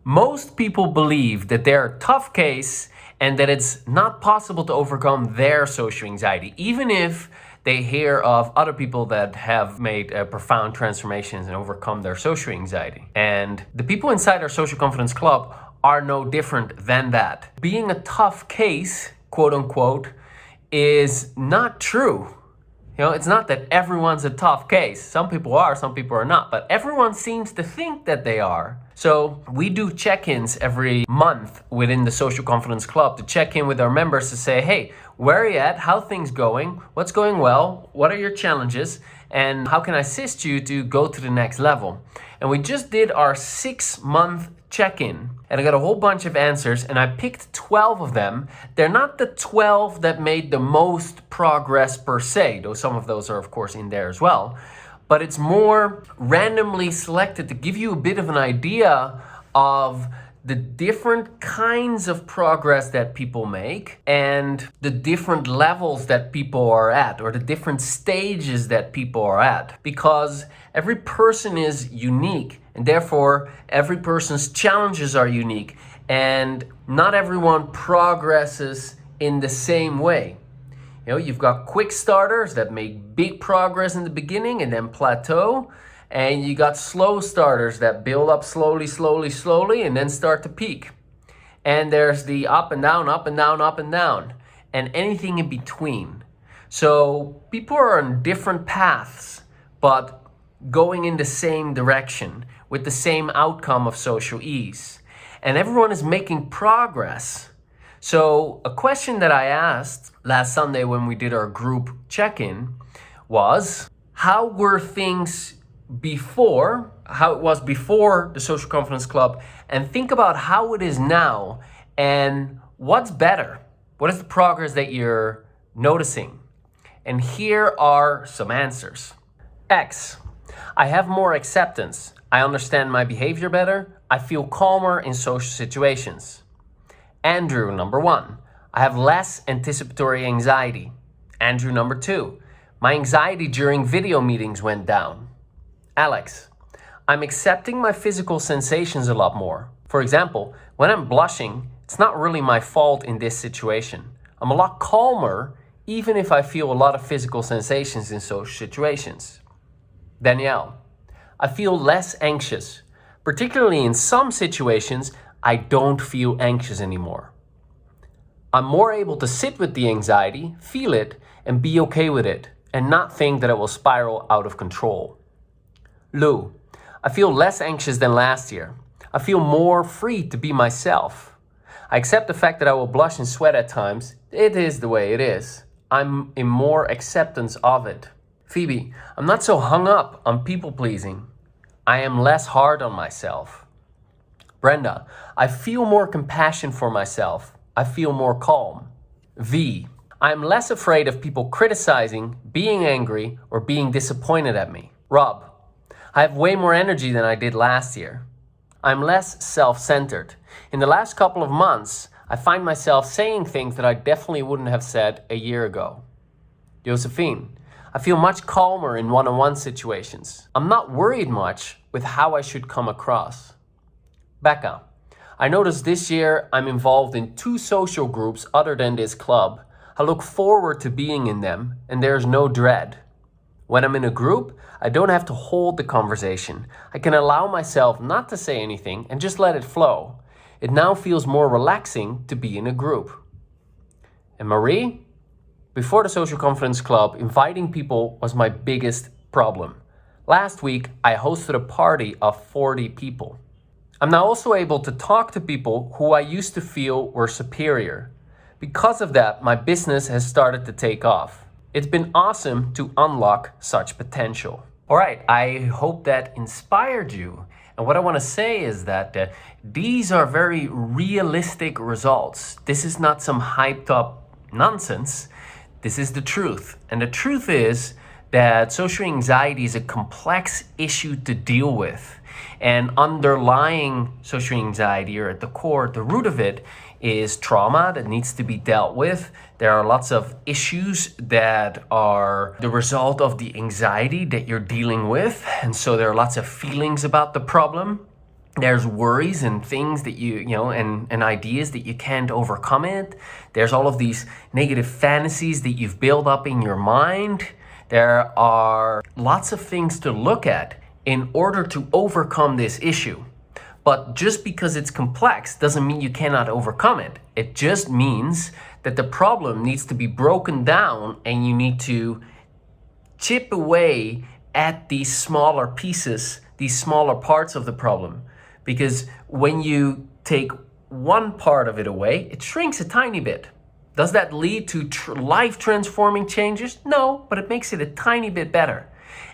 Most people believe that they're a tough case and that it's not possible to overcome their social anxiety, even if they hear of other people that have made profound transformations and overcome their social anxiety. And the people inside our Social Confidence Club are no different than that. Being a tough case, quote unquote, is not true. It's not that everyone's a tough case. Some people are, some people are not, but everyone seems to think that they are. So we do check-ins every month within the Social Confidence Club to check in with our members to say, hey, where are you at? How are things going? What's going well? What are your challenges? And how can I assist you to go to the next level? And we just did our 6-month check-in and I got a whole bunch of answers and I picked 12 of them. They're not the 12 that made the most progress per se, though some of those are of course in there as well. But it's more randomly selected to give you a bit of an idea of the different kinds of progress that people make and the different levels that people are at, or the different stages that people are at. Because every person is unique and therefore every person's challenges are unique and not everyone progresses in the same way. You've got quick starters that make big progress in the beginning and then plateau. And you got slow starters that build up slowly, and then start to peak. And there's the up and down, up and down, up and down, and anything in between. So people are on different paths, but going in the same direction with the same outcome of social ease. And everyone is making progress. So a question that I asked last Sunday when we did our group check-in was, how were things before, how it was before the Social Confidence Club, and think about how it is now and what's better. What is the progress that you're noticing? And here are some answers. X, I have more acceptance. I understand my behavior better. I feel calmer in social situations. Andrew, number 1, I have less anticipatory anxiety. Andrew, number 2, my anxiety during video meetings went down. Alex, I'm accepting my physical sensations a lot more. For example, when I'm blushing, it's not really my fault in this situation. I'm a lot calmer even if I feel a lot of physical sensations in social situations. Danielle, I feel less anxious. Particularly in some situations, I don't feel anxious anymore. I'm more able to sit with the anxiety, feel it, and be okay with it, and not think that it will spiral out of control. Lou, I feel less anxious than last year. I feel more free to be myself. I accept the fact that I will blush and sweat at times. It is the way it is. I'm in more acceptance of it. Phoebe, I'm not so hung up on people pleasing. I am less hard on myself. Brenda, I feel more compassion for myself. I feel more calm. V, I am less afraid of people criticizing, being angry, or being disappointed at me. Rob, I have way more energy than I did last year. I'm less self-centered. In the last couple of months, I find myself saying things that I definitely wouldn't have said a year ago. Josephine, I feel much calmer in one-on-one situations. I'm not worried much with how I should come across. Becca, I noticed this year I'm involved in 2 social groups other than this club. I look forward to being in them and there's no dread. When I'm in a group, I don't have to hold the conversation. I can allow myself not to say anything and just let it flow. It now feels more relaxing to be in a group. And Marie, before the Social Confidence Club, inviting people was my biggest problem. Last week, I hosted a party of 40 people. I'm now also able to talk to people who I used to feel were superior. Because of that, my business has started to take off. It's been awesome to unlock such potential. All right, I hope that inspired you. And what I want to say is that these are very realistic results. This is not some hyped up nonsense. This is the truth. And the truth is that social anxiety is a complex issue to deal with. And underlying social anxiety, or at the core, the root of it, is trauma that needs to be dealt with. There are lots of issues that are the result of the anxiety that you're dealing with. And so there are lots of feelings about the problem. There's worries and things that and ideas that you can't overcome it. There's all of these negative fantasies that you've built up in your mind. There are lots of things to look at in order to overcome this issue. But just because it's complex doesn't mean you cannot overcome it. It just means that the problem needs to be broken down and you need to chip away at these smaller pieces, these smaller parts of the problem. Because when you take one part of it away, it shrinks a tiny bit. Does that lead to life-transforming changes? No, but it makes it a tiny bit better.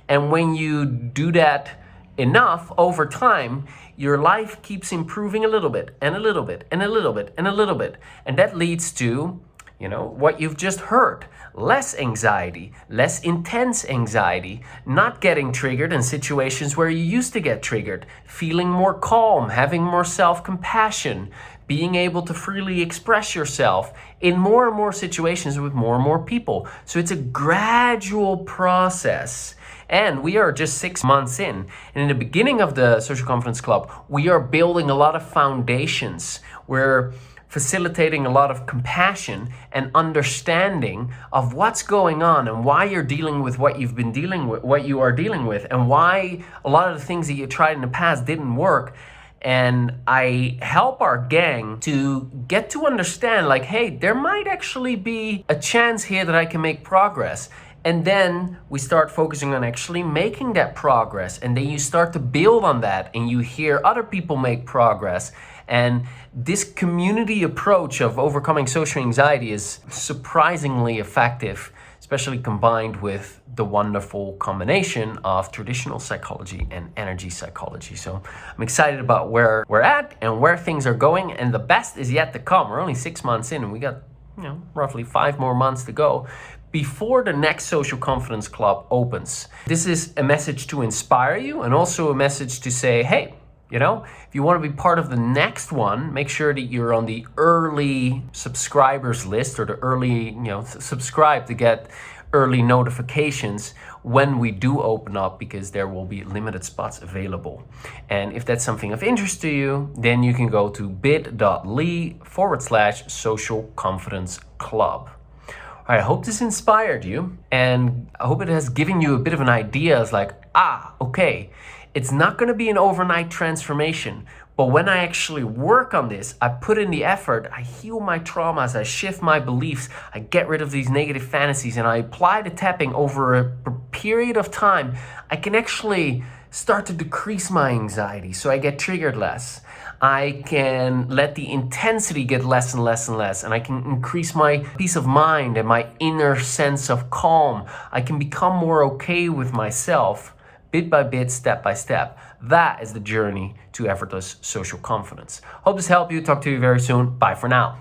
And when you do that enough over time, your life keeps improving a little bit, and a little bit, and a little bit, and a little bit. And that leads to what you've just heard. Less anxiety, less intense anxiety, not getting triggered in situations where you used to get triggered, feeling more calm, having more self-compassion, being able to freely express yourself in more and more situations with more and more people. So it's a gradual process. And we are just 6 months in. And in the beginning of the Social Confidence Club, we are building a lot of foundations. We're facilitating a lot of compassion and understanding of what's going on and why you're dealing with what you've been dealing with, what you are dealing with, and why a lot of the things that you tried in the past didn't work. And I help our gang to get to understand, like, hey, there might actually be a chance here that I can make progress. And then we start focusing on actually making that progress. And then you start to build on that and you hear other people make progress. And this community approach of overcoming social anxiety is surprisingly effective, especially combined with the wonderful combination of traditional psychology and energy psychology. So I'm excited about where we're at and where things are going, and the best is yet to come. We're only 6 months in and we got roughly 5 more months to go before the next Social Confidence Club opens. This is a message to inspire you and also a message to say, hey, if you want to be part of the next one, make sure that you're on the early subscribers list, or the early, subscribe to get early notifications when we do open up, because there will be limited spots available. And if that's something of interest to you, then you can go to bit.ly/Social Confidence Club. All right, I hope this inspired you, and I hope it has given you a bit of an idea. It's like, okay, it's not going to be an overnight transformation, but when I actually work on this, I put in the effort, I heal my traumas, I shift my beliefs, I get rid of these negative fantasies, and I apply the tapping over a period of time, I can actually start to decrease my anxiety, so I get triggered less. I can let the intensity get less and less and less, and I can increase my peace of mind and my inner sense of calm. I can become more okay with myself, bit by bit, step by step. That is the journey to effortless social confidence. Hope this helped you. Talk to you very soon. Bye for now.